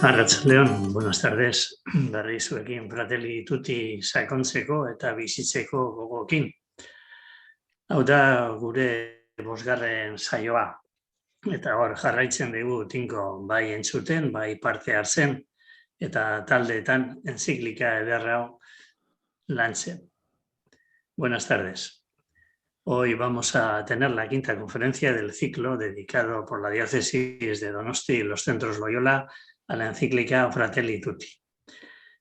Arratsaldeon, buenas tardes. Berriz zuekin Fratelli Tutti sakontzeko eta bizitzeko gogokin. Hau da gure bosgarren saioa. Eta hor jarraitzen dugu tinko bai entzuten, bai parte hartzen, eta taldeetan enziklika eder hau lantzen. Buenas tardes. Hoy vamos a tener la quinta conferencia del ciclo dedicado por la diócesis de Donosti y los centros Loyola a la encíclica Fratelli Tutti.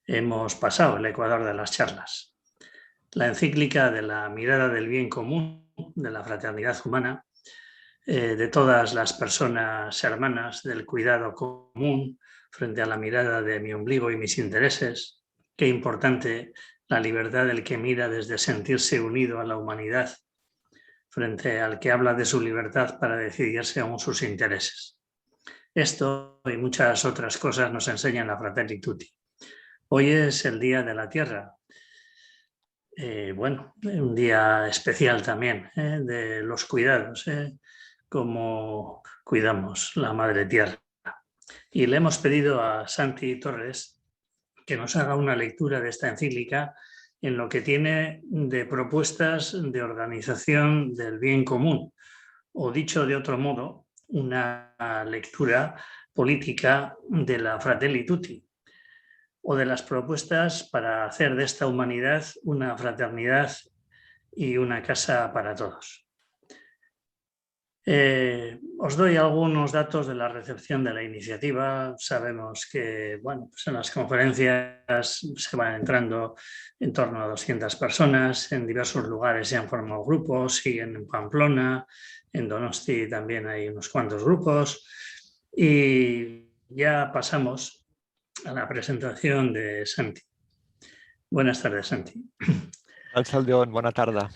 Hemos pasado el ecuador de las charlas. La encíclica de la mirada del bien común, de la fraternidad humana, de todas las personas hermanas, del cuidado común frente a la mirada de mi ombligo y mis intereses. Qué importante la libertad del que mira desde sentirse unido a la humanidad frente al que habla de su libertad para decidir según sus intereses. Esto y muchas otras cosas nos enseñan la Fratelli Tutti. Hoy es el Día de la Tierra. Un día especial también de los cuidados, como cuidamos la Madre Tierra. Y le hemos pedido a Santi Torres que nos haga una lectura de esta encíclica en lo que tiene de propuestas de organización del bien común, o dicho de otro modo, una lectura política de la Fratelli Tutti, o de las propuestas para hacer de esta humanidad una fraternidad y una casa para todos. Os doy algunos datos de la recepción de la iniciativa. Sabemos que en las conferencias se van entrando en torno a 200 personas, en diversos lugares se han formado grupos, siguen en Pamplona, en Donosti también hay unos cuantos grupos, y ya pasamos a la presentación de Santi. Buenas tardes, Santi. Arratsaldeon, buena tarde.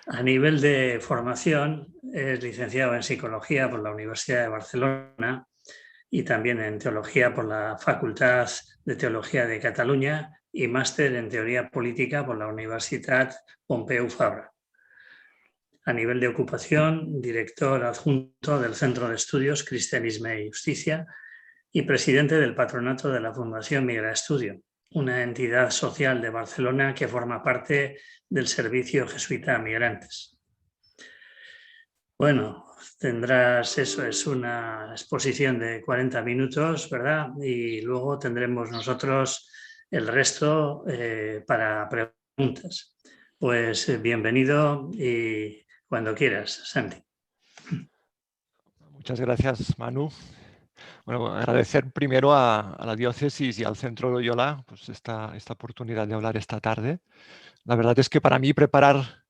A nivel de formación, es licenciado en Psicología por la Universidad de Barcelona y también en Teología por la Facultad de Teología de Cataluña y máster en Teoría Política por la Universitat Pompeu Fabra. A nivel de ocupación, director adjunto del Centro de Estudios Cristianismo y Justicia y presidente del patronato de la Fundación Migra Estudio, una entidad social de Barcelona que forma parte del Servicio Jesuita a Migrantes. Bueno, tendrás, eso es una exposición de 40 minutos, ¿verdad? Y luego tendremos nosotros el resto para preguntas. Pues bienvenido y cuando quieras, Santi. Muchas gracias, Manu. Bueno, agradecer primero a la diócesis y al Centro Loyola pues esta oportunidad de hablar esta tarde. La verdad es que para mí preparar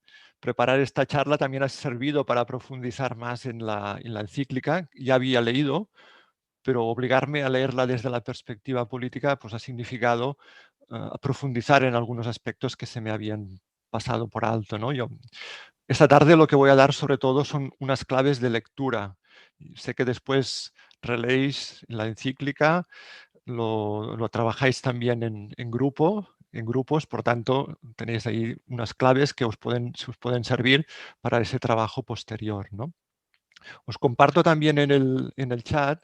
esta charla también ha servido para profundizar más en la encíclica. Ya había leído, pero obligarme a leerla desde la perspectiva política pues ha significado profundizar en algunos aspectos que se me habían pasado por alto, ¿no? Esta tarde lo que voy a dar sobre todo son unas claves de lectura. Sé que después releéis la encíclica, lo trabajáis también en grupos, por tanto tenéis ahí unas claves que os pueden servir para ese trabajo posterior, ¿no? Os comparto también en el chat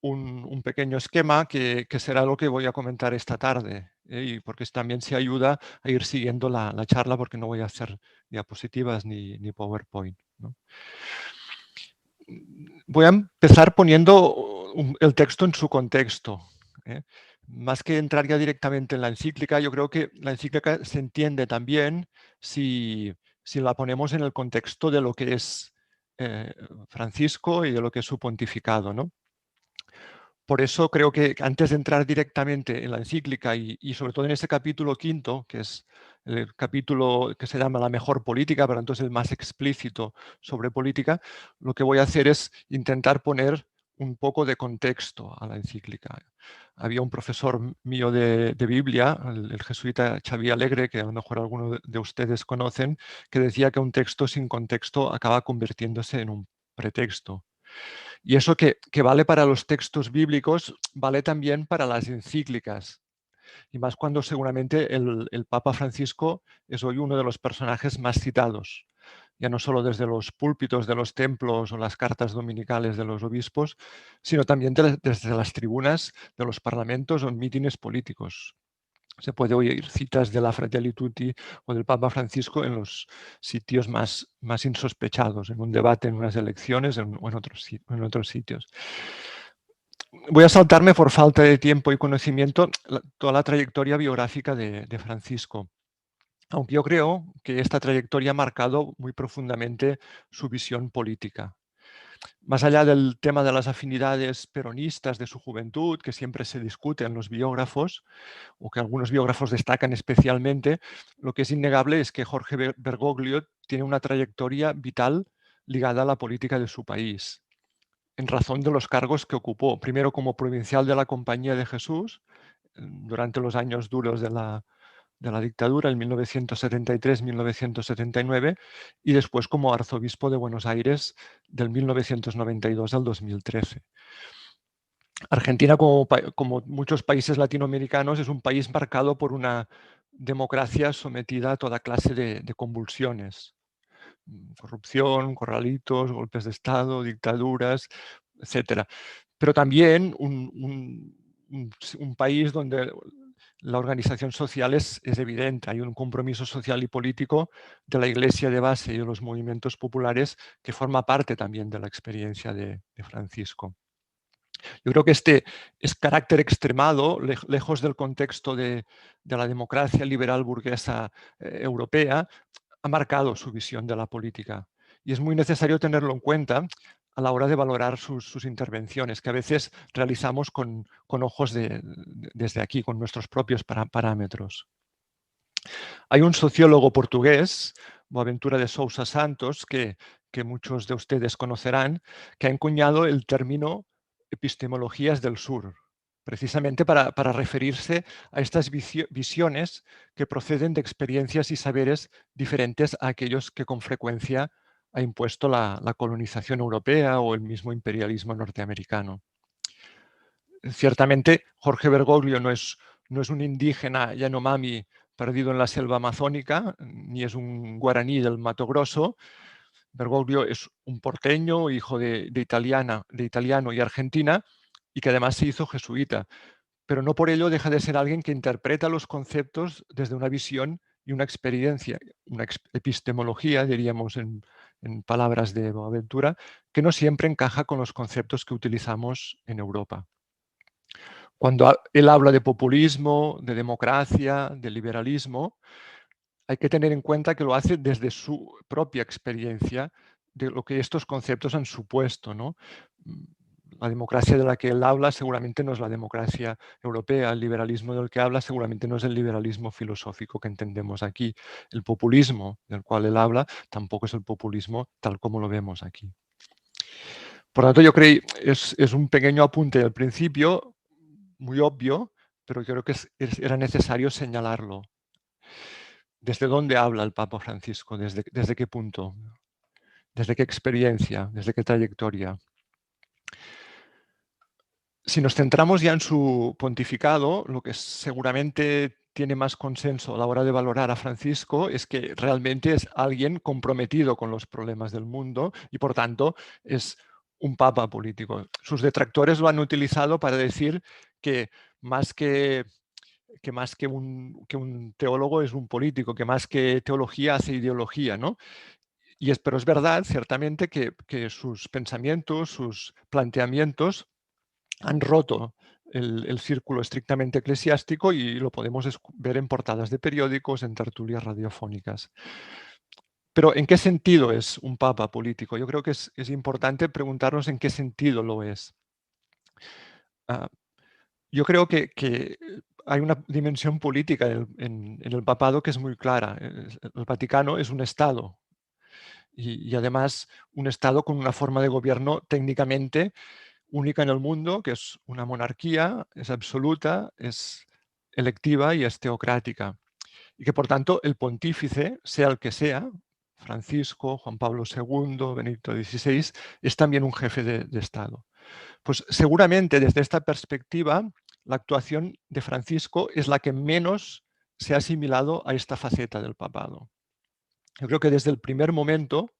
un pequeño esquema que será lo que voy a comentar esta tarde, y porque también se ayuda a ir siguiendo la charla porque no voy a hacer diapositivas ni PowerPoint, ¿no? Voy a empezar poniendo el texto en su contexto. Más que entrar ya directamente en la encíclica, yo creo que la encíclica se entiende también si la ponemos en el contexto de lo que es Francisco y de lo que es su pontificado, ¿no? Por eso creo que antes de entrar directamente en la encíclica y sobre todo en ese capítulo quinto, que es el capítulo que se llama La mejor política, pero entonces el más explícito sobre política, lo que voy a hacer es intentar poner un poco de contexto a la encíclica. Había un profesor mío de Biblia, el jesuita Xavier Alegre, que a lo mejor algunos de ustedes conocen, que decía que un texto sin contexto acaba convirtiéndose en un pretexto. Y eso que vale para los textos bíblicos, vale también para las encíclicas. Y más cuando seguramente el Papa Francisco es hoy uno de los personajes más citados. ya no solo desde los púlpitos de los templos o las cartas dominicales de los obispos, sino también desde las tribunas de los parlamentos o en mítines políticos. Se puede oír citas de la Fratelli Tutti o del Papa Francisco en los sitios más insospechados, en un debate, en unas elecciones o en otros sitios. Voy a saltarme por falta de tiempo y conocimiento toda la trayectoria biográfica de Francisco, aunque yo creo que esta trayectoria ha marcado muy profundamente su visión política. Más allá del tema de las afinidades peronistas de su juventud, que siempre se discute en los biógrafos, o que algunos biógrafos destacan especialmente, lo que es innegable es que Jorge Bergoglio tiene una trayectoria vital ligada a la política de su país, en razón de los cargos que ocupó, primero como provincial de la Compañía de Jesús, durante los años duros de la dictadura, en 1973-1979, y después como arzobispo de Buenos Aires del 1992 al 2013. Argentina, como muchos países latinoamericanos, es un país marcado por una democracia sometida a toda clase de convulsiones. Corrupción, corralitos, golpes de Estado, dictaduras, etc. Pero también un país donde la organización social es evidente. Hay un compromiso social y político de la Iglesia de base y de los movimientos populares que forma parte también de la experiencia de Francisco. Yo creo que este es carácter extremado, lejos del contexto de la democracia liberal burguesa europea, ha marcado su visión de la política. Y es muy necesario tenerlo en cuenta a la hora de valorar sus intervenciones, que a veces realizamos con ojos desde aquí, con nuestros propios parámetros. Hay un sociólogo portugués, Boaventura de Sousa Santos, que muchos de ustedes conocerán, que ha encuñado el término epistemologías del sur, precisamente para referirse a estas visiones que proceden de experiencias y saberes diferentes a aquellos que con frecuencia ha impuesto la colonización europea o el mismo imperialismo norteamericano. Ciertamente, Jorge Bergoglio no es un indígena Yanomami perdido en la selva amazónica, ni es un guaraní del Mato Grosso. Bergoglio es un porteño, hijo de italiano y argentina, y que además se hizo jesuita. Pero no por ello deja de ser alguien que interpreta los conceptos desde una visión y una experiencia, una epistemología, diríamos en palabras de Boaventura, que no siempre encaja con los conceptos que utilizamos en Europa. Cuando él habla de populismo, de democracia, de liberalismo, hay que tener en cuenta que lo hace desde su propia experiencia de lo que estos conceptos han supuesto, ¿no? La democracia de la que él habla seguramente no es la democracia europea, el liberalismo del que habla seguramente no es el liberalismo filosófico que entendemos aquí. El populismo del cual él habla tampoco es el populismo tal como lo vemos aquí. Por lo tanto, yo creo que es un pequeño apunte al principio, muy obvio, pero creo que era necesario señalarlo. ¿Desde dónde habla el Papa Francisco? ¿Desde qué punto? ¿Desde qué experiencia? ¿Desde qué trayectoria? Si nos centramos ya en su pontificado, lo que seguramente tiene más consenso a la hora de valorar a Francisco es que realmente es alguien comprometido con los problemas del mundo y por tanto es un papa político. Sus detractores lo han utilizado para decir que más que un teólogo es un político, que más que teología hace ideología, ¿no? Pero es verdad, ciertamente, que sus pensamientos, sus planteamientos han roto el círculo estrictamente eclesiástico y lo podemos ver en portadas de periódicos, en tertulias radiofónicas. Pero ¿en qué sentido es un papa político? Yo creo que es importante preguntarnos en qué sentido lo es. Yo creo que hay una dimensión política en el papado que es muy clara. El Vaticano es un Estado y además un Estado con una forma de gobierno técnicamente única en el mundo, que es una monarquía, es absoluta, es electiva y es teocrática. Y que por tanto el pontífice, sea el que sea, Francisco, Juan Pablo II, Benedicto XVI, es también un jefe de Estado. Pues seguramente desde esta perspectiva, la actuación de Francisco es la que menos se ha asimilado a esta faceta del papado. Yo creo que desde el primer momento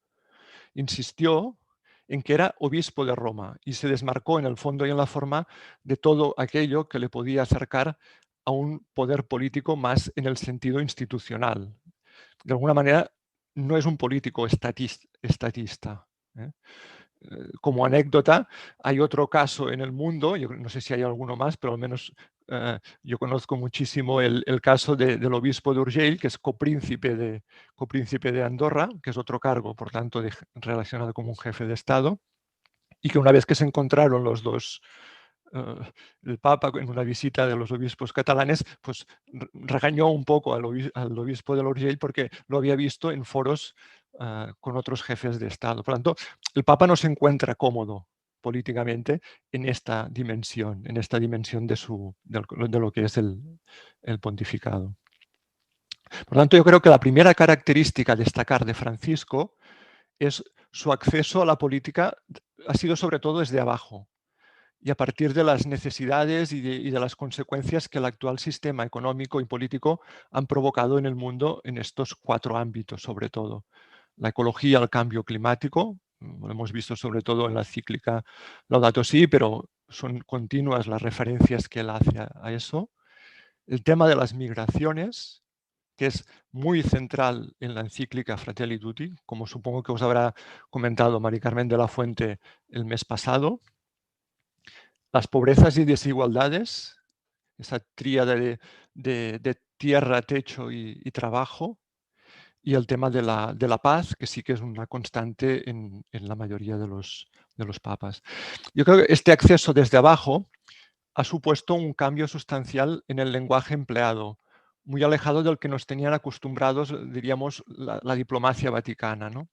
insistió en que era obispo de Roma y se desmarcó en el fondo y en la forma de todo aquello que le podía acercar a un poder político más en el sentido institucional. De alguna manera, no es un político estatista. ¿eh? Como anécdota, hay otro caso en el mundo, yo no sé si hay alguno más, pero al menos yo conozco muchísimo el caso del obispo de Urgell, que es copríncipe de Andorra, que es otro cargo, por tanto, relacionado como un jefe de Estado, y que una vez que se encontraron los dos, el Papa en una visita de los obispos catalanes, pues regañó un poco al obispo de Urgell porque lo había visto en foros con otros jefes de Estado. Por lo tanto, el Papa no se encuentra cómodo políticamente en esta dimensión de lo que es el pontificado. Por lo tanto, yo creo que la primera característica a destacar de Francisco es su acceso a la política, ha sido sobre todo desde abajo y a partir de las necesidades y de las consecuencias que el actual sistema económico y político han provocado en el mundo en estos 4 ámbitos, sobre todo. La ecología, el cambio climático, lo hemos visto sobre todo en la cíclica Laudato Si, pero son continuas las referencias que él hace a eso. El tema de las migraciones, que es muy central en la encíclica Fratelli Tutti, como supongo que os habrá comentado Mari Carmen de la Fuente el mes pasado. Las pobrezas y desigualdades, esa tríada de tierra, techo y trabajo, y el tema de la paz, que sí que es una constante en la mayoría de los papas. Yo creo que este acceso desde abajo ha supuesto un cambio sustancial en el lenguaje empleado, muy alejado del que nos tenían acostumbrados, diríamos, la diplomacia vaticana, ¿no?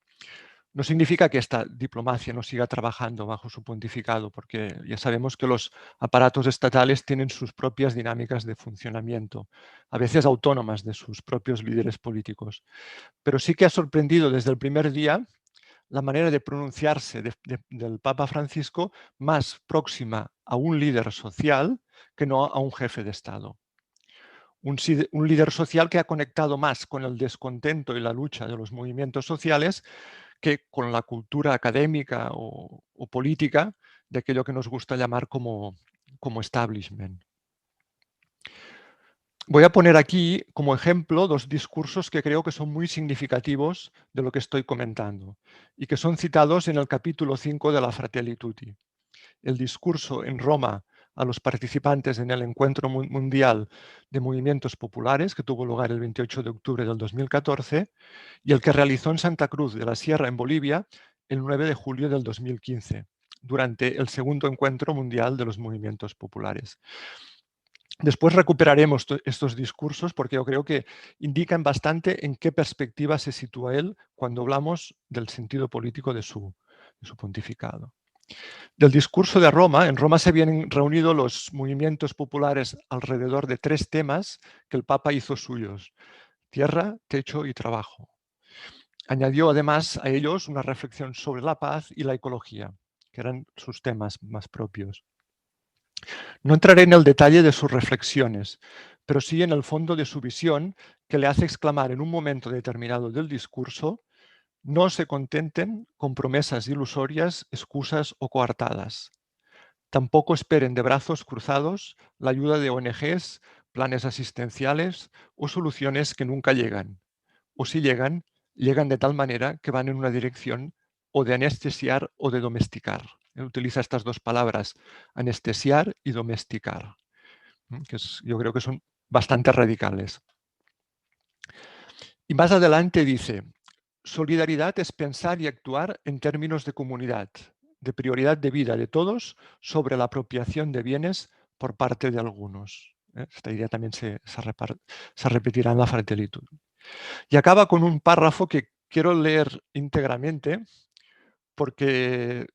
No significa que esta diplomacia no siga trabajando bajo su pontificado, porque ya sabemos que los aparatos estatales tienen sus propias dinámicas de funcionamiento, a veces autónomas de sus propios líderes políticos. Pero sí que ha sorprendido desde el primer día la manera de pronunciarse del Papa Francisco más próxima a un líder social que no a un jefe de Estado. Un líder social que ha conectado más con el descontento y la lucha de los movimientos sociales que con la cultura académica o política de aquello que nos gusta llamar como establishment. Voy a poner aquí como ejemplo 2 discursos que creo que son muy significativos de lo que estoy comentando y que son citados en el capítulo 5 de la Fratelli Tutti. El discurso en Roma a los participantes en el Encuentro Mundial de Movimientos Populares, que tuvo lugar el 28 de octubre del 2014, y el que realizó en Santa Cruz de la Sierra, en Bolivia, el 9 de julio del 2015, durante el segundo Encuentro Mundial de los Movimientos Populares. Después recuperaremos estos discursos porque yo creo que indican bastante en qué perspectiva se sitúa él cuando hablamos del sentido político de su pontificado. Del discurso de Roma, en Roma se habían reunido los movimientos populares alrededor de 3 temas que el Papa hizo suyos: tierra, techo y trabajo. Añadió además a ellos una reflexión sobre la paz y la ecología, que eran sus temas más propios. No entraré en el detalle de sus reflexiones, pero sí en el fondo de su visión, que le hace exclamar en un momento determinado del discurso: no se contenten con promesas ilusorias, excusas o coartadas. Tampoco esperen de brazos cruzados la ayuda de ONGs, planes asistenciales o soluciones que nunca llegan. O si llegan, llegan de tal manera que van en una dirección o de anestesiar o de domesticar. Utiliza estas 2 palabras, anestesiar y domesticar, que yo creo que son bastante radicales. Y más adelante dice: solidaridad es pensar y actuar en términos de comunidad, de prioridad de vida de todos sobre la apropiación de bienes por parte de algunos. Esta idea también se repetirá en la Fratelli Tutti. Y acaba con un párrafo que quiero leer íntegramente porque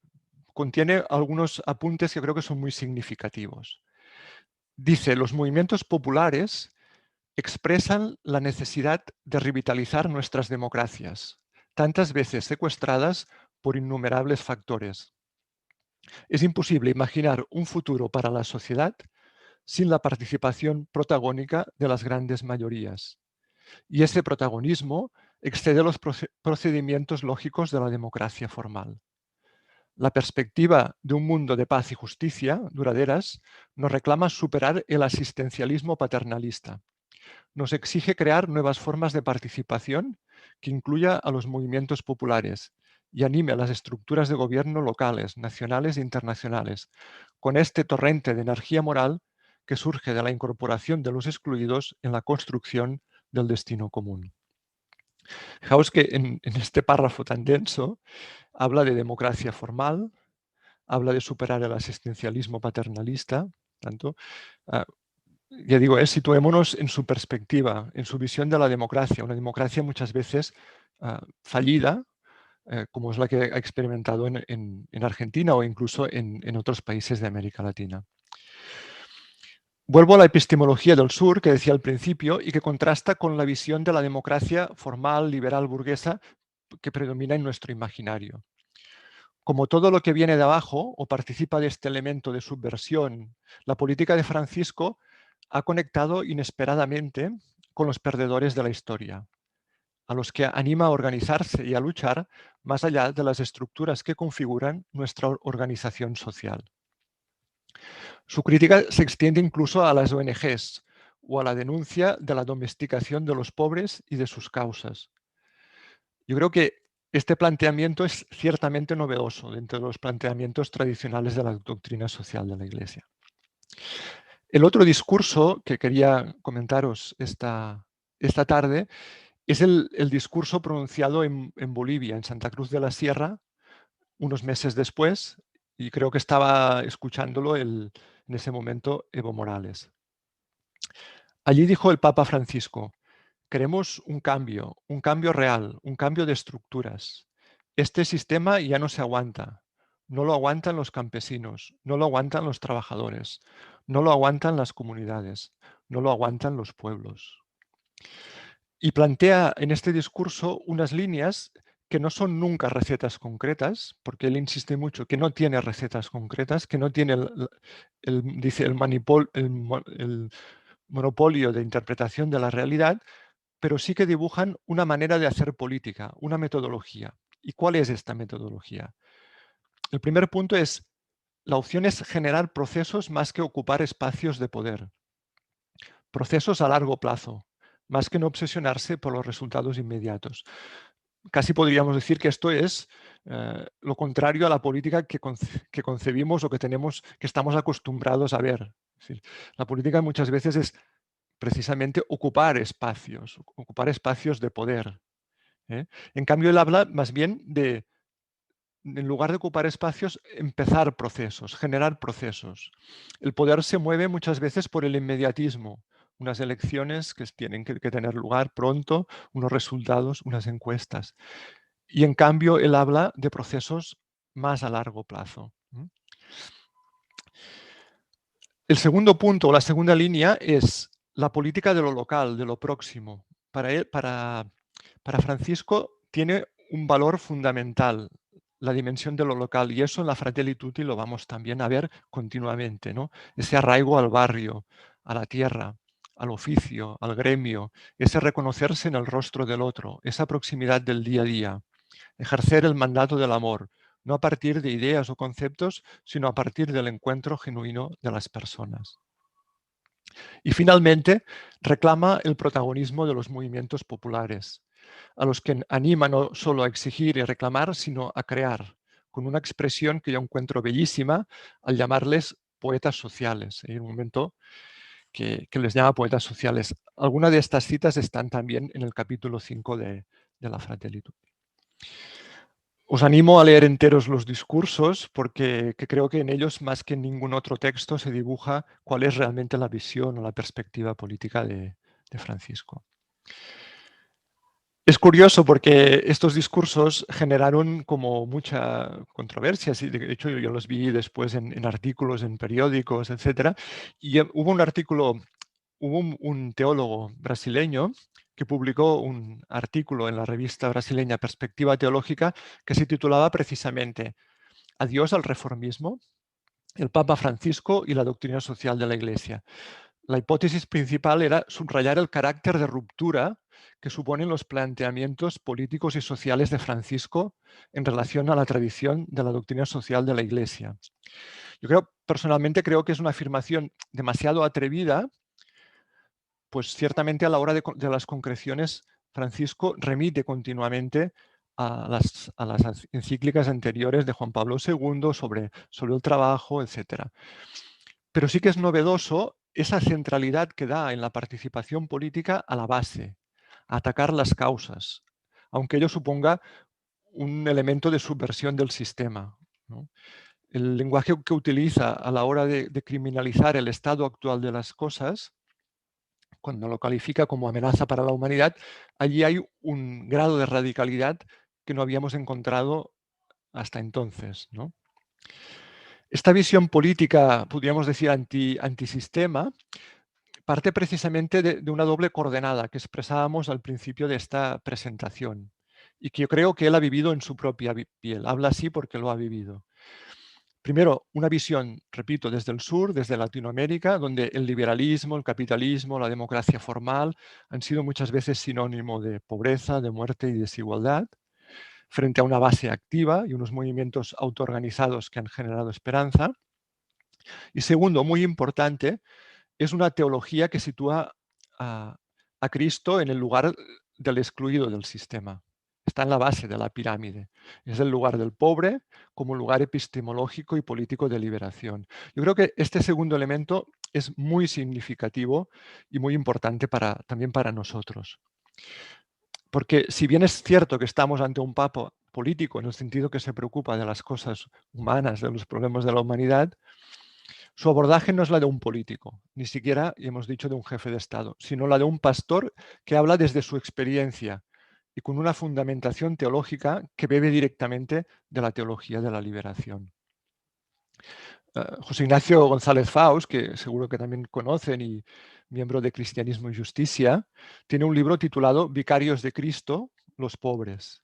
contiene algunos apuntes que creo que son muy significativos. Dice: los movimientos populares expresan la necesidad de revitalizar nuestras democracias, tantas veces secuestradas por innumerables factores. Es imposible imaginar un futuro para la sociedad sin la participación protagónica de las grandes mayorías. Y ese protagonismo excede los procedimientos lógicos de la democracia formal. La perspectiva de un mundo de paz y justicia duraderas nos reclama superar el asistencialismo paternalista. Nos exige crear nuevas formas de participación que incluya a los movimientos populares y anime a las estructuras de gobierno locales, nacionales e internacionales, con este torrente de energía moral que surge de la incorporación de los excluidos en la construcción del destino común. Fijaos que en este párrafo tan denso habla de democracia formal, habla de superar el asistencialismo paternalista, tanto, ya digo, situémonos en su perspectiva, en su visión de la democracia, una democracia muchas veces fallida, como es la que ha experimentado en Argentina o incluso en otros países de América Latina. Vuelvo a la epistemología del sur que decía al principio y que contrasta con la visión de la democracia formal, liberal, burguesa que predomina en nuestro imaginario. Como todo lo que viene de abajo o participa de este elemento de subversión, la política de Francisco ha conectado inesperadamente con los perdedores de la historia, a los que anima a organizarse y a luchar más allá de las estructuras que configuran nuestra organización social. Su crítica se extiende incluso a las ONGs o a la denuncia de la domesticación de los pobres y de sus causas. Yo creo que este planteamiento es ciertamente novedoso dentro de los planteamientos tradicionales de la doctrina social de la Iglesia. El otro discurso que quería comentaros esta tarde es el discurso pronunciado en Bolivia, en Santa Cruz de la Sierra, unos meses después, y creo que estaba escuchándolo en ese momento Evo Morales. Allí dijo el Papa Francisco: queremos un cambio real, un cambio de estructuras. Este sistema ya no se aguanta. No lo aguantan los campesinos, no lo aguantan los trabajadores, no lo aguantan las comunidades, no lo aguantan los pueblos. Y plantea en este discurso unas líneas que no son nunca recetas concretas, porque él insiste mucho que no tiene recetas concretas, que no tiene dice el monopolio de interpretación de la realidad, pero sí que dibujan una manera de hacer política, una metodología. ¿Y cuál es esta metodología? El primer punto es, la opción es generar procesos más que ocupar espacios de poder. Procesos a largo plazo, más que no obsesionarse por los resultados inmediatos. Casi podríamos decir que esto es lo contrario a la política que concebimos o que estamos acostumbrados a ver. Es decir, la política muchas veces es precisamente ocupar espacios de poder. En cambio, él habla más bien de, en lugar de ocupar espacios, empezar procesos, generar procesos. El poder se mueve muchas veces por el inmediatismo, unas elecciones que tienen que tener lugar pronto, unos resultados, unas encuestas. Y en cambio, él habla de procesos más a largo plazo. El segundo punto, o la segunda línea, es la política de lo local, de lo próximo. Para Francisco tiene un valor fundamental la dimensión de lo local, y eso en la Fratelli Tutti lo vamos también a ver continuamente, ¿no? Ese arraigo al barrio, a la tierra, al oficio, al gremio, ese reconocerse en el rostro del otro, esa proximidad del día a día, ejercer el mandato del amor, no a partir de ideas o conceptos, sino a partir del encuentro genuino de las personas. Y finalmente, reclama el protagonismo de los movimientos populares, a los que anima no solo a exigir y reclamar, sino a crear, con una expresión que yo encuentro bellísima al llamarles poetas sociales. Hay un momento que les llama poetas sociales. Algunas de estas citas están también en el capítulo 5 de la Fratelli Tutti. Os animo a leer enteros los discursos porque creo que en ellos, más que en ningún otro texto, se dibuja cuál es realmente la visión o la perspectiva política de Francisco. Es curioso porque estos discursos generaron como mucha controversia. De hecho, yo los vi después en artículos, en periódicos, etc. Y hubo un artículo, hubo un teólogo brasileño que publicó un artículo en la revista brasileña Perspectiva Teológica que se titulaba precisamente Adiós al reformismo, el Papa Francisco y la doctrina social de la Iglesia. La hipótesis principal era subrayar el carácter de ruptura que suponen los planteamientos políticos y sociales de Francisco en relación a la tradición de la doctrina social de la Iglesia. Yo personalmente creo que es una afirmación demasiado atrevida, pues ciertamente a la hora de las concreciones, Francisco remite continuamente a las encíclicas anteriores de Juan Pablo II sobre el trabajo, etc. Pero sí que es novedoso esa centralidad que da en la participación política a la base, a atacar las causas, aunque ello suponga un elemento de subversión del sistema, ¿no? El lenguaje que utiliza a la hora de criminalizar el estado actual de las cosas, cuando lo califica como amenaza para la humanidad, allí hay un grado de radicalidad que no habíamos encontrado hasta entonces, ¿no? Esta visión política, podríamos decir, antisistema, parte precisamente de una doble coordenada que expresábamos al principio de esta presentación y que yo creo que él ha vivido en su propia piel. Habla así porque lo ha vivido. Primero, una visión, repito, desde el sur, desde Latinoamérica, donde el liberalismo, el capitalismo, la democracia formal han sido muchas veces sinónimo de pobreza, de muerte y desigualdad, frente a una base activa y unos movimientos autoorganizados que han generado esperanza. Y segundo, muy importante, es una teología que sitúa a Cristo en el lugar del excluido del sistema. Está en la base de la pirámide. Es el lugar del pobre como lugar epistemológico y político de liberación. Yo creo que este segundo elemento es muy significativo y muy importante también para nosotros. Porque si bien es cierto que estamos ante un papa político en el sentido que se preocupa de las cosas humanas, de los problemas de la humanidad, su abordaje no es la de un político, ni siquiera, y hemos dicho, de un jefe de Estado, sino la de un pastor que habla desde su experiencia y con una fundamentación teológica que bebe directamente de la teología de la liberación. José Ignacio González Faus, que seguro que también conocen y miembro de Cristianismo y Justicia, tiene un libro titulado Vicarios de Cristo, los pobres.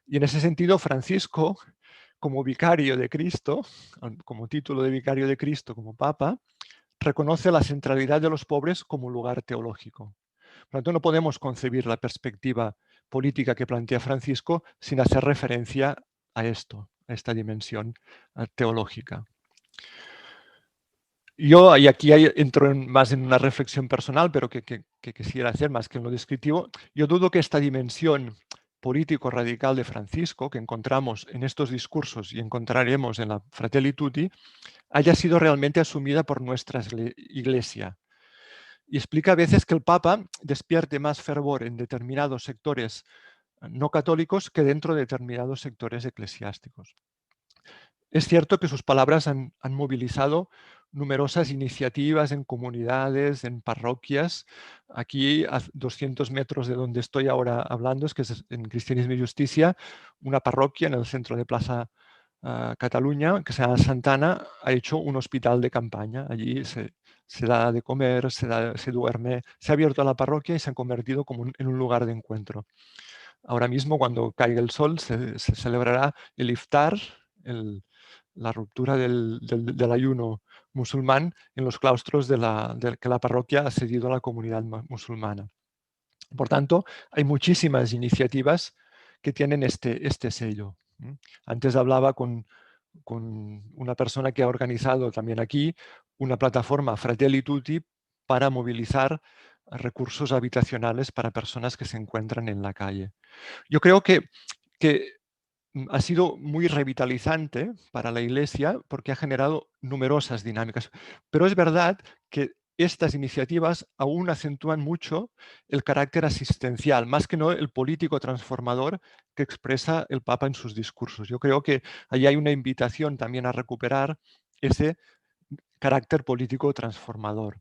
Y en ese sentido, Francisco, como vicario de Cristo, como título de vicario de Cristo, como papa, reconoce la centralidad de los pobres como lugar teológico. Por lo tanto, no podemos concebir la perspectiva política que plantea Francisco sin hacer referencia a esto, a esta dimensión teológica. Yo, y aquí entro más en una reflexión personal, pero que quisiera hacer más que en lo descriptivo, yo dudo que esta dimensión político radical de Francisco, que encontramos en estos discursos y encontraremos en la Fratelli Tutti, haya sido realmente asumida por nuestra Iglesia. Y explica a veces que el Papa despierte más fervor en determinados sectores no católicos que dentro de determinados sectores eclesiásticos. Es cierto que sus palabras han movilizado numerosas iniciativas en comunidades, en parroquias. Aquí, a 200 metros de donde estoy ahora hablando, es que es en Cristianismo y Justicia, una parroquia en el centro de Plaza Cataluña, que se llama Santana, ha hecho un hospital de campaña. Allí se da de comer, se duerme, se ha abierto la parroquia y se ha convertido como en un lugar de encuentro. Ahora mismo, cuando caiga el sol, se celebrará el iftar, la ruptura del ayuno musulmán en los claustros que la parroquia ha cedido a la comunidad musulmana. Por tanto, hay muchísimas iniciativas que tienen este sello. Antes hablaba con una persona que ha organizado también aquí una plataforma Fratelli Tutti para movilizar recursos habitacionales para personas que se encuentran en la calle. Yo creo que ha sido muy revitalizante para la Iglesia porque ha generado numerosas dinámicas. Pero es verdad que estas iniciativas aún acentúan mucho el carácter asistencial, más que no el político transformador que expresa el Papa en sus discursos. Yo creo que ahí hay una invitación también a recuperar ese carácter político transformador.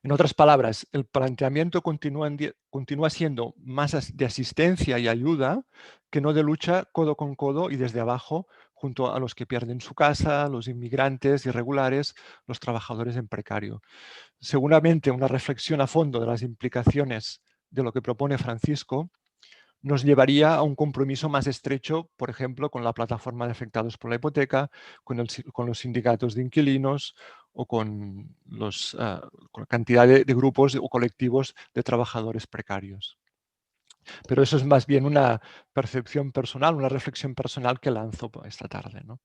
En otras palabras, el planteamiento continúa siendo más de asistencia y ayuda que no de lucha codo con codo y desde abajo junto a los que pierden su casa, los inmigrantes irregulares, los trabajadores en precario. Seguramente una reflexión a fondo de las implicaciones de lo que propone Francisco nos llevaría a un compromiso más estrecho, por ejemplo, con la plataforma de afectados por la hipoteca, con los sindicatos de inquilinos o con la cantidad de grupos o colectivos de trabajadores precarios. Pero eso es más bien una percepción personal, una reflexión personal que lanzo esta tarde, ¿no?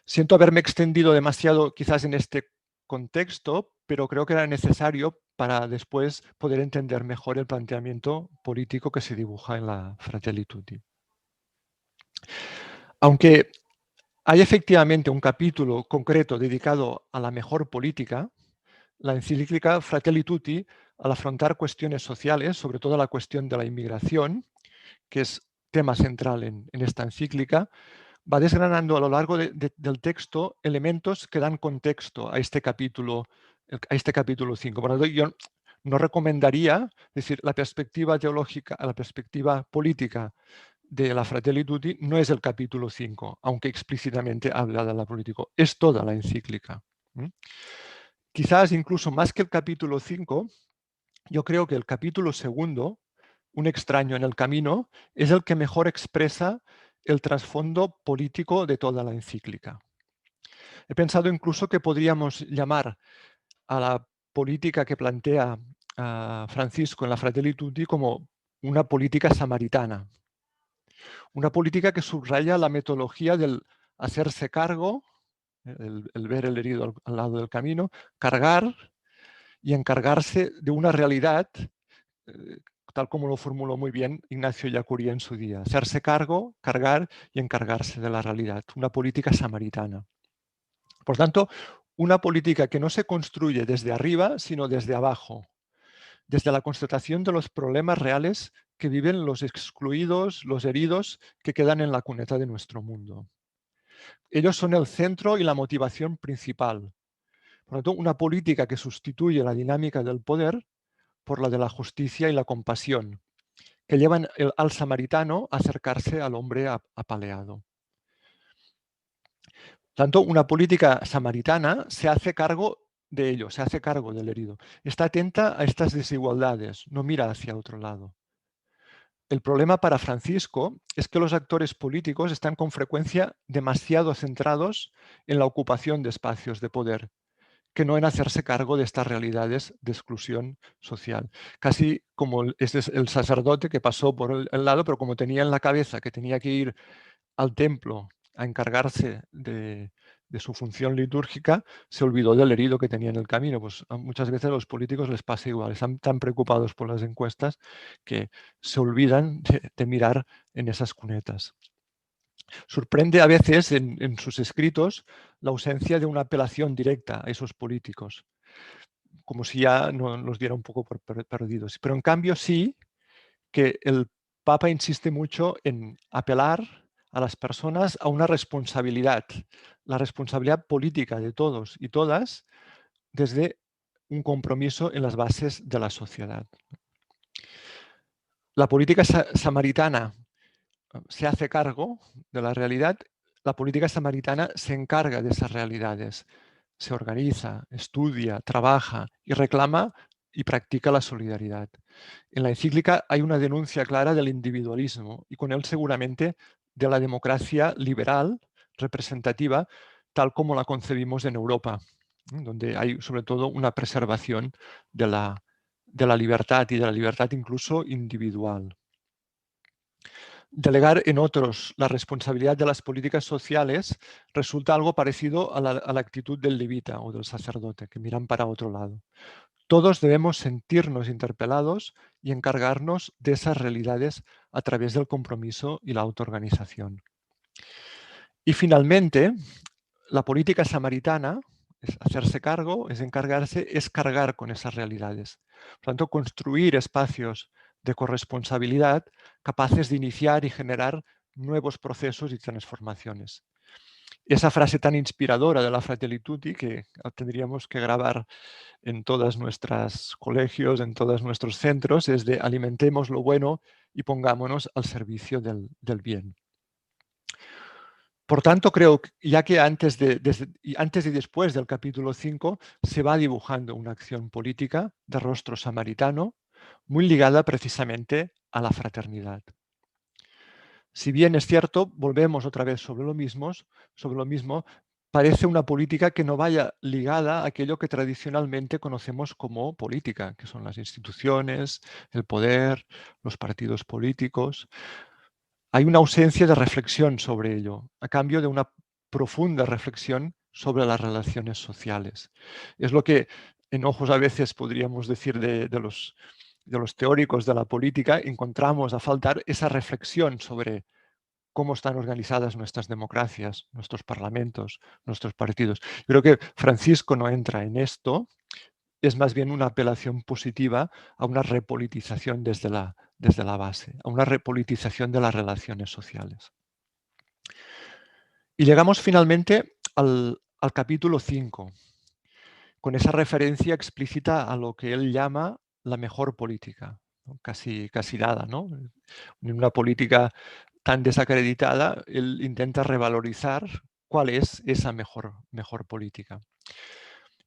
Siento haberme extendido demasiado quizás en este contexto, pero creo que era necesario para después poder entender mejor el planteamiento político que se dibuja en la Fratelli Tutti. Aunque hay efectivamente un capítulo concreto dedicado a la mejor política, la encíclica Fratelli Tutti, al afrontar cuestiones sociales, sobre todo la cuestión de la inmigración, que es tema central en esta encíclica, va desgranando a lo largo del texto elementos que dan contexto a este capítulo 5. Por lo tanto, yo no recomendaría, es decir, la perspectiva teológica, la perspectiva política de la Fratelli Tutti no es el capítulo 5, aunque explícitamente habla de la política, es toda la encíclica. Quizás incluso más que el capítulo 5, yo creo que el capítulo 2, Un extraño en el camino, es el que mejor expresa el trasfondo político de toda la encíclica. He pensado incluso que podríamos llamar a la política que plantea Francisco en la Fratelli Tutti como una política samaritana. Una política que subraya la metodología del hacerse cargo, el ver el herido al lado del camino, cargar y encargarse de una realidad, tal como lo formuló muy bien Ignacio Ellacuría en su día. Hacerse cargo, cargar y encargarse de la realidad. Una política samaritana. Por tanto, una política que no se construye desde arriba, sino desde abajo. Desde la constatación de los problemas reales que viven los excluidos, los heridos que quedan en la cuneta de nuestro mundo. Ellos son el centro y la motivación principal. Por lo tanto, una política que sustituye la dinámica del poder por la de la justicia y la compasión, que llevan al samaritano a acercarse al hombre apaleado. Tanto una política samaritana se hace cargo de ello, se hace cargo del herido. Está atenta a estas desigualdades, no mira hacia otro lado. El problema para Francisco es que los actores políticos están con frecuencia demasiado centrados en la ocupación de espacios de poder, que no en hacerse cargo de estas realidades de exclusión social. Casi como este es el sacerdote que pasó por el lado, pero como tenía en la cabeza que tenía que ir al templo a encargarse de su función litúrgica, se olvidó del herido que tenía en el camino. Pues muchas veces a los políticos les pasa igual, están tan preocupados por las encuestas que se olvidan de mirar en esas cunetas. Sorprende a veces en sus escritos la ausencia de una apelación directa a esos políticos, como si ya no los diera un poco por perdidos. Pero en cambio sí que el Papa insiste mucho en apelar a las personas a una responsabilidad, la responsabilidad política de todos y todas desde un compromiso en las bases de la sociedad. La política samaritana se hace cargo de la realidad, la política samaritana se encarga de esas realidades, se organiza, estudia, trabaja y reclama y practica la solidaridad. En la encíclica hay una denuncia clara del individualismo y con él seguramente de la democracia liberal, representativa, tal como la concebimos en Europa, donde hay sobre todo una preservación de la libertad y de la libertad incluso individual. Delegar en otros la responsabilidad de las políticas sociales resulta algo parecido a la actitud del levita o del sacerdote, que miran para otro lado. Todos debemos sentirnos interpelados y encargarnos de esas realidades a través del compromiso y la autoorganización. Y finalmente, la política samaritana es hacerse cargo, es encargarse, es cargar con esas realidades. Por lo tanto, construir espacios de corresponsabilidad capaces de iniciar y generar nuevos procesos y transformaciones. Esa frase tan inspiradora de la Fratelli Tutti que tendríamos que grabar en todos nuestros colegios, en todos nuestros centros, es de alimentemos lo bueno y pongámonos al servicio del bien. Por tanto, creo que ya que antes y después del capítulo 5 se va dibujando una acción política de rostro samaritano muy ligada precisamente a la fraternidad. Si bien es cierto, volvemos otra vez sobre lo mismo, parece una política que no vaya ligada a aquello que tradicionalmente conocemos como política, que son las instituciones, el poder, los partidos políticos. Hay una ausencia de reflexión sobre ello, a cambio de una profunda reflexión sobre las relaciones sociales. Es lo que en ojos a veces podríamos decir de los teóricos de la política, encontramos a faltar esa reflexión sobre cómo están organizadas nuestras democracias, nuestros parlamentos, nuestros partidos. Creo que Francisco no entra en esto, es más bien una apelación positiva a una repolitización desde la base, a una repolitización de las relaciones sociales. Y llegamos finalmente al capítulo 5, con esa referencia explícita a lo que él llama la mejor política, ¿no? Casi dada, ¿no? En una política tan desacreditada, él intenta revalorizar cuál es esa mejor política.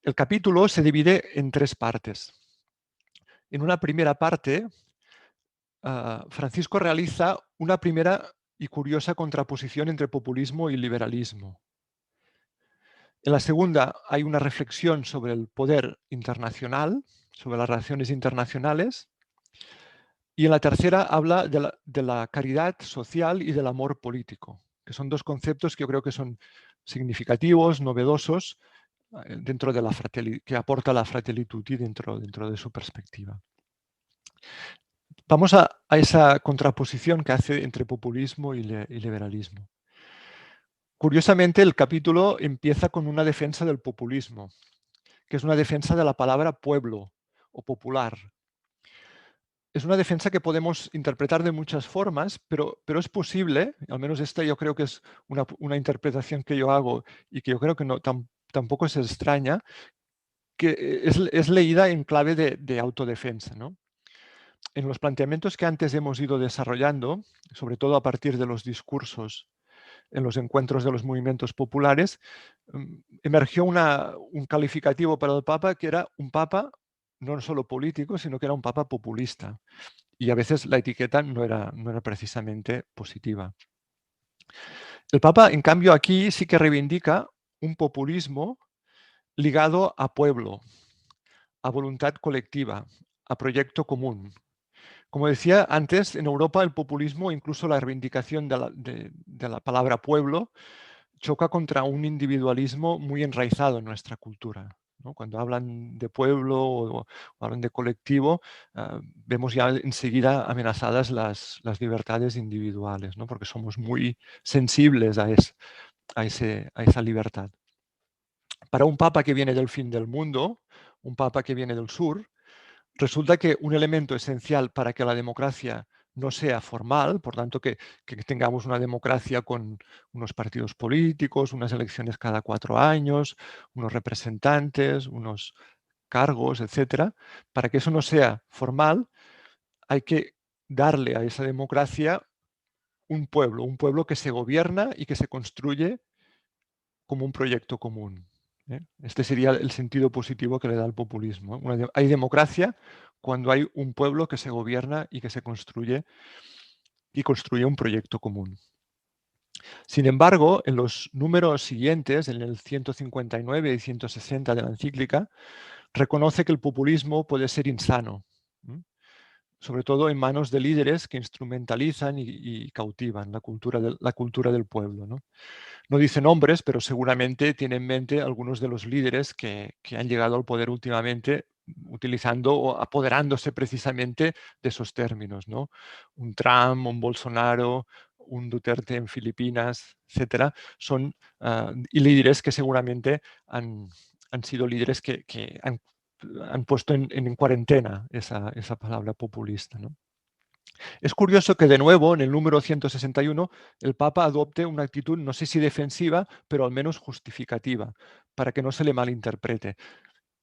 El capítulo se divide en 3 partes. En una primera parte, Francisco realiza una primera y curiosa contraposición entre populismo y liberalismo. En la segunda hay una reflexión sobre el poder internacional, sobre las relaciones internacionales. Y en la tercera habla de la caridad social y del amor político, que son 2 conceptos que yo creo que son significativos, novedosos, dentro de que aporta la Fratelli Tutti dentro de su perspectiva. Vamos a esa contraposición que hace entre populismo y liberalismo. Curiosamente, el capítulo empieza con una defensa del populismo, que es una defensa de la palabra pueblo o popular. Es una defensa que podemos interpretar de muchas formas, pero es posible, al menos esta yo creo que es una interpretación que yo hago y que yo creo que tampoco es extraña, que es leída en clave de autodefensa, ¿no? En los planteamientos que antes hemos ido desarrollando, sobre todo a partir de los discursos en los encuentros de los movimientos populares, emergió un calificativo para el Papa que era un Papa no solo político, sino que era un Papa populista. Y a veces la etiqueta no era precisamente positiva. El Papa, en cambio, aquí sí que reivindica un populismo ligado a pueblo, a voluntad colectiva, a proyecto común. Como decía antes, en Europa el populismo, incluso la reivindicación de la palabra pueblo, choca contra un individualismo muy enraizado en nuestra cultura, ¿no? Cuando hablan de pueblo o hablan de colectivo, vemos ya enseguida amenazadas las libertades individuales, ¿no? Porque somos muy sensibles a esa libertad. Para un papa que viene del fin del mundo, un papa que viene del sur, resulta que un elemento esencial para que la democracia no sea formal, por tanto que tengamos una democracia con unos partidos políticos, unas elecciones cada 4 años, unos representantes, unos cargos, etcétera. Para que eso no sea formal, hay que darle a esa democracia un pueblo que se gobierna y que se construye como un proyecto común. Este sería el sentido positivo que le da el populismo. Hay democracia cuando hay un pueblo que se gobierna y que se construye un proyecto común. Sin embargo, en los números siguientes, en el 159 y 160 de la encíclica, reconoce que el populismo puede ser insano, sobre todo en manos de líderes que instrumentalizan y cautivan la cultura del pueblo, ¿no? No dice nombres, pero seguramente tiene en mente algunos de los líderes que han llegado al poder últimamente utilizando o apoderándose precisamente de esos términos, ¿no? Un Trump, un Bolsonaro, un Duterte en Filipinas, etcétera, son líderes que seguramente han sido líderes que han puesto en cuarentena esa palabra populista, ¿no? Es curioso que de nuevo en el número 161 el Papa adopte una actitud no sé si defensiva, pero al menos justificativa, para que no se le malinterprete.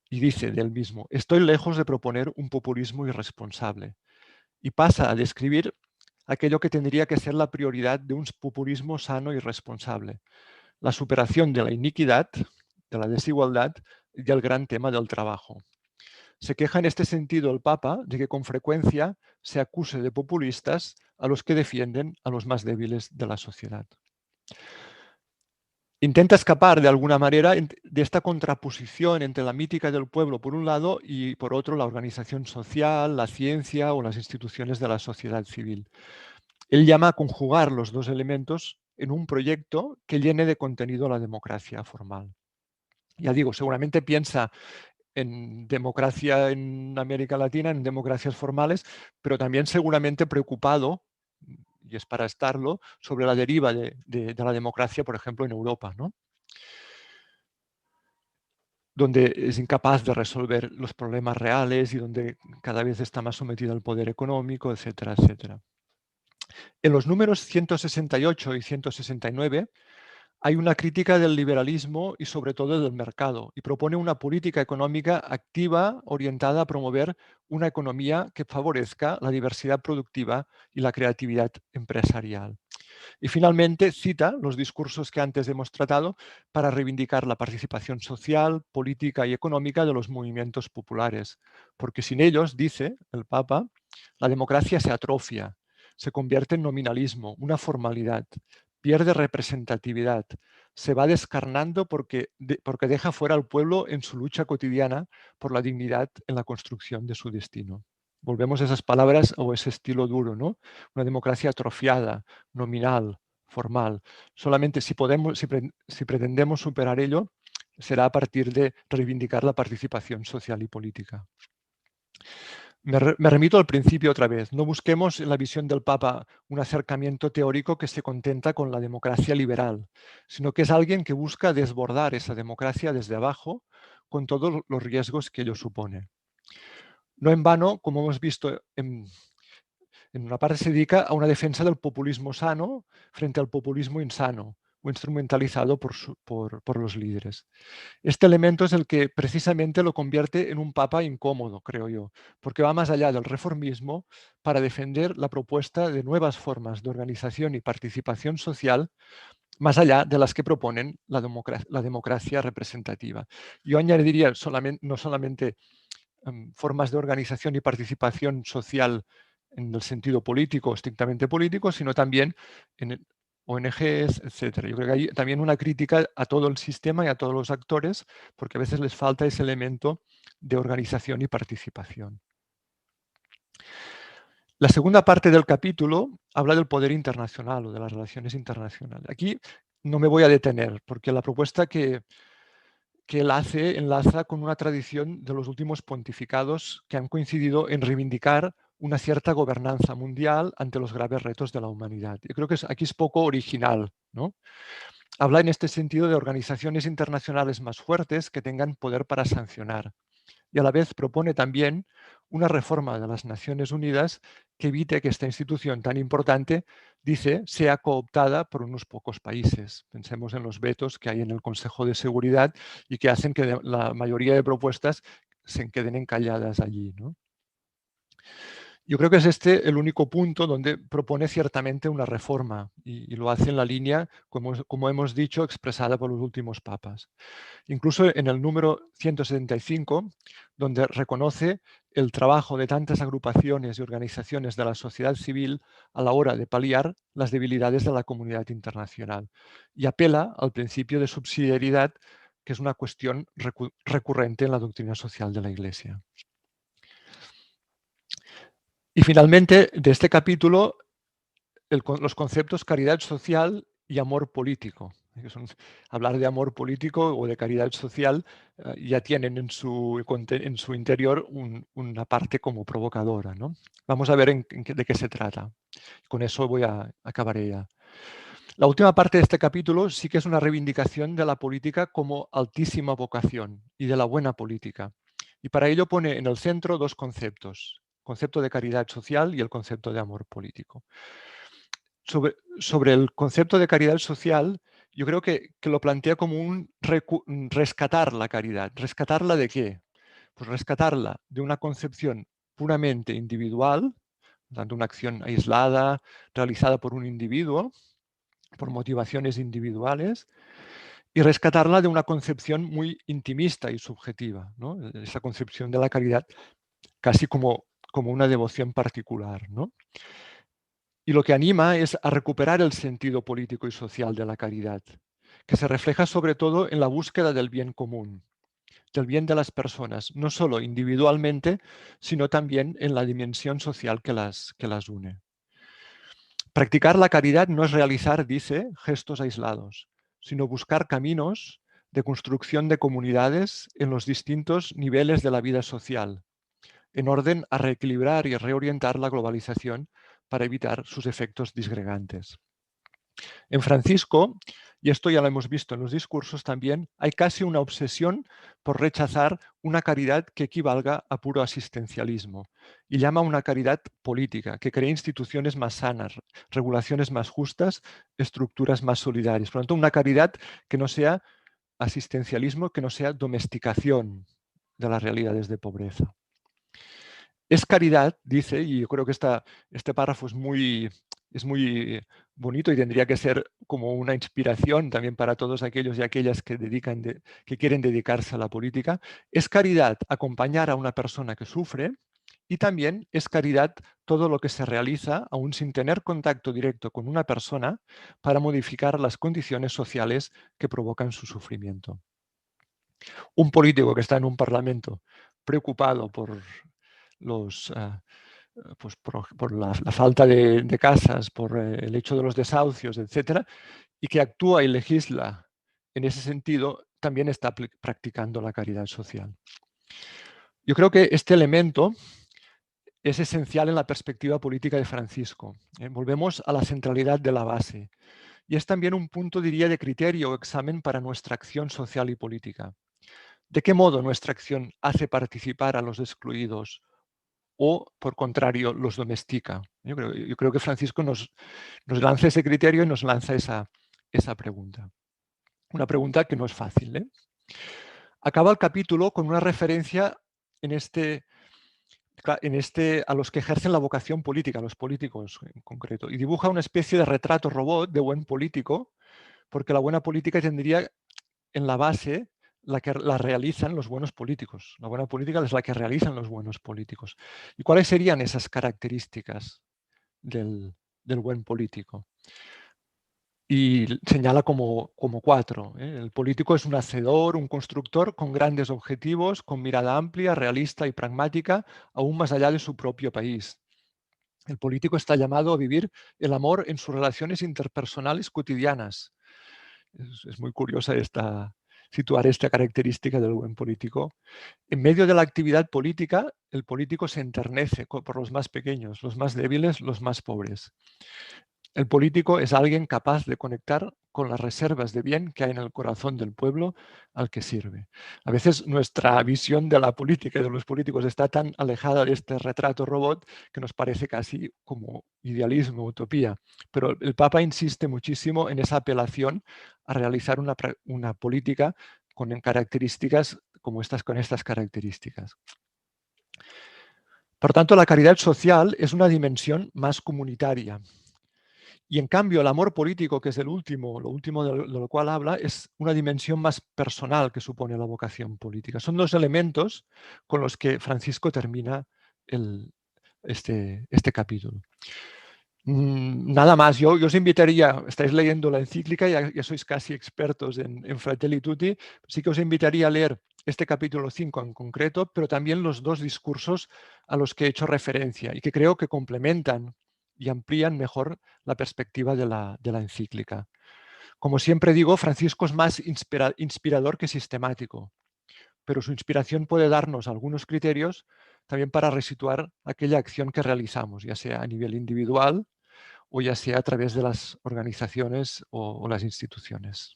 Y dice del mismo, estoy lejos de proponer un populismo irresponsable. Y pasa a describir aquello que tendría que ser la prioridad de un populismo sano y responsable, la superación de la iniquidad, de la desigualdad y del gran tema del trabajo. Se queja en este sentido el Papa de que con frecuencia se acuse de populistas a los que defienden a los más débiles de la sociedad. Intenta escapar de alguna manera de esta contraposición entre la mítica del pueblo por un lado y por otro la organización social, la ciencia o las instituciones de la sociedad civil. Él llama a conjugar los dos elementos en un proyecto que llene de contenido la democracia formal. Ya digo, seguramente piensa en democracia en América Latina, en democracias formales, pero también seguramente preocupado, y es para estarlo, sobre la deriva de la democracia, por ejemplo, en Europa, ¿no? Donde es incapaz de resolver los problemas reales y donde cada vez está más sometida al poder económico, etcétera, etcétera. En los números 168 y 169 hay una crítica del liberalismo y sobre todo del mercado y propone una política económica activa orientada a promover una economía que favorezca la diversidad productiva y la creatividad empresarial. Y finalmente cita los discursos que antes hemos tratado para reivindicar la participación social, política y económica de los movimientos populares, porque sin ellos, dice el Papa, la democracia se atrofia, se convierte en nominalismo, una formalidad, pierde representatividad, se va descarnando porque deja fuera al pueblo en su lucha cotidiana por la dignidad en la construcción de su destino. Volvemos a esas palabras o ese estilo duro, ¿no? Una democracia atrofiada, nominal, formal. Solamente si pretendemos superar ello, será a partir de reivindicar la participación social y política. Me remito al principio otra vez. No busquemos en la visión del Papa un acercamiento teórico que se contenta con la democracia liberal, sino que es alguien que busca desbordar esa democracia desde abajo con todos los riesgos que ello supone. No en vano, como hemos visto en una parte se dedica a una defensa del populismo sano frente al populismo insano o instrumentalizado por los líderes. Este elemento es el que precisamente lo convierte en un papa incómodo, creo yo, porque va más allá del reformismo para defender la propuesta de nuevas formas de organización y participación social, más allá de las que proponen la democracia representativa. Yo añadiría no solamente formas de organización y participación social en el sentido político, estrictamente político, sino también en ONGs, etcétera. Yo creo que hay también una crítica a todo el sistema y a todos los actores, porque a veces les falta ese elemento de organización y participación. La segunda parte del capítulo habla del poder internacional o de las relaciones internacionales. Aquí no me voy a detener, porque la propuesta que él enlaza con una tradición de los últimos pontificados que han coincidido en reivindicar una cierta gobernanza mundial ante los graves retos de la humanidad. Yo creo que aquí es poco original, ¿no? Habla en este sentido de organizaciones internacionales más fuertes que tengan poder para sancionar. Y a la vez propone también una reforma de las Naciones Unidas que evite que esta institución tan importante, dice, sea cooptada por unos pocos países. Pensemos en los vetos que hay en el Consejo de Seguridad y que hacen que la mayoría de propuestas se queden encalladas allí, ¿no? Yo creo que es este el único punto donde propone ciertamente una reforma y lo hace en la línea, como hemos dicho, expresada por los últimos papas. Incluso en el número 175, donde reconoce el trabajo de tantas agrupaciones y organizaciones de la sociedad civil a la hora de paliar las debilidades de la comunidad internacional y apela al principio de subsidiariedad, que es una cuestión recurrente en la doctrina social de la Iglesia. Y finalmente, de este capítulo, los conceptos caridad social y amor político. Hablar de amor político o de caridad social ya tienen en su interior una parte como provocadora, ¿no? Vamos a ver de qué se trata. Con eso voy a acabar ya. La última parte de este capítulo sí que es una reivindicación de la política como altísima vocación y de la buena política. Y para ello pone en el centro dos conceptos, el concepto de caridad social y el concepto de amor político. Sobre el concepto de caridad social, yo creo que lo plantea como un rescatar la caridad. ¿Rescatarla de qué? Pues rescatarla de una concepción puramente individual, tanto una acción aislada, realizada por un individuo, por motivaciones individuales, y rescatarla de una concepción muy intimista y subjetiva, ¿no? Esa concepción de la caridad casi como una devoción particular, ¿no? Y lo que anima es a recuperar el sentido político y social de la caridad, que se refleja sobre todo en la búsqueda del bien común, del bien de las personas, no solo individualmente, sino también en la dimensión social que las une. Practicar la caridad no es realizar, dice, gestos aislados, sino buscar caminos de construcción de comunidades en los distintos niveles de la vida social, en orden a reequilibrar y reorientar la globalización para evitar sus efectos disgregantes. En Francisco, y esto ya lo hemos visto en los discursos también, hay casi una obsesión por rechazar una caridad que equivalga a puro asistencialismo y llama a una caridad política, que cree instituciones más sanas, regulaciones más justas, estructuras más solidarias. Por lo tanto, una caridad que no sea asistencialismo, que no sea domesticación de las realidades de pobreza. Es caridad, dice, y yo creo que este párrafo es muy bonito y tendría que ser como una inspiración también para todos aquellos y aquellas que quieren dedicarse a la política. Es caridad acompañar a una persona que sufre y también es caridad todo lo que se realiza aún sin tener contacto directo con una persona para modificar las condiciones sociales que provocan su sufrimiento. Un político que está en un parlamento preocupado por pues por la falta de casas, por el hecho de los desahucios, etcétera, y que actúa y legisla en ese sentido, también está practicando la caridad social. Yo creo que este elemento es esencial en la perspectiva política de Francisco. Volvemos a la centralidad de la base. Y es también un punto, diría, de criterio o examen para nuestra acción social y política. ¿De qué modo nuestra acción hace participar a los excluidos o, por contrario, los domestica? Yo creo que Francisco nos lanza ese criterio y nos lanza esa pregunta. Una pregunta que no es fácil, ¿eh? Acaba el capítulo con una referencia a los que ejercen la vocación política, a los políticos en concreto, y dibuja una especie de retrato robot de buen político, porque la buena política tendría en la base la que la realizan los buenos políticos. La buena política es la que realizan los buenos políticos. ¿Y cuáles serían esas características del buen político? Y señala como 4. El político es un hacedor, un constructor con grandes objetivos, con mirada amplia, realista y pragmática, aún más allá de su propio país. El político está llamado a vivir el amor en sus relaciones interpersonales cotidianas. Es muy curiosa situar esta característica del buen político. En medio de la actividad política, el político se enternece por los más pequeños, los más débiles, los más pobres. El político es alguien capaz de conectar con las reservas de bien que hay en el corazón del pueblo al que sirve. A veces nuestra visión de la política y de los políticos está tan alejada de este retrato robot que nos parece casi como idealismo, utopía. Pero el Papa insiste muchísimo en esa apelación a realizar una política con características como con estas características. Por tanto, la caridad social es una dimensión más comunitaria. Y en cambio, el amor político, que es lo último de lo cual habla, es una dimensión más personal que supone la vocación política. Son dos elementos con los que Francisco termina este capítulo. Nada más, yo os invitaría, estáis leyendo la encíclica, ya sois casi expertos en Fratelli Tutti, sí que os invitaría a leer este capítulo 5 en concreto, pero también los dos discursos a los que he hecho referencia y que creo que complementan y amplían mejor la perspectiva de la encíclica. Como siempre digo, Francisco es más inspirador que sistemático, pero su inspiración puede darnos algunos criterios también para resituar aquella acción que realizamos, ya sea a nivel individual o ya sea a través de las organizaciones o las instituciones.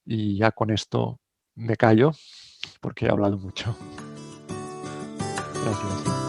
Y ya con esto me callo porque he hablado mucho. Gracias.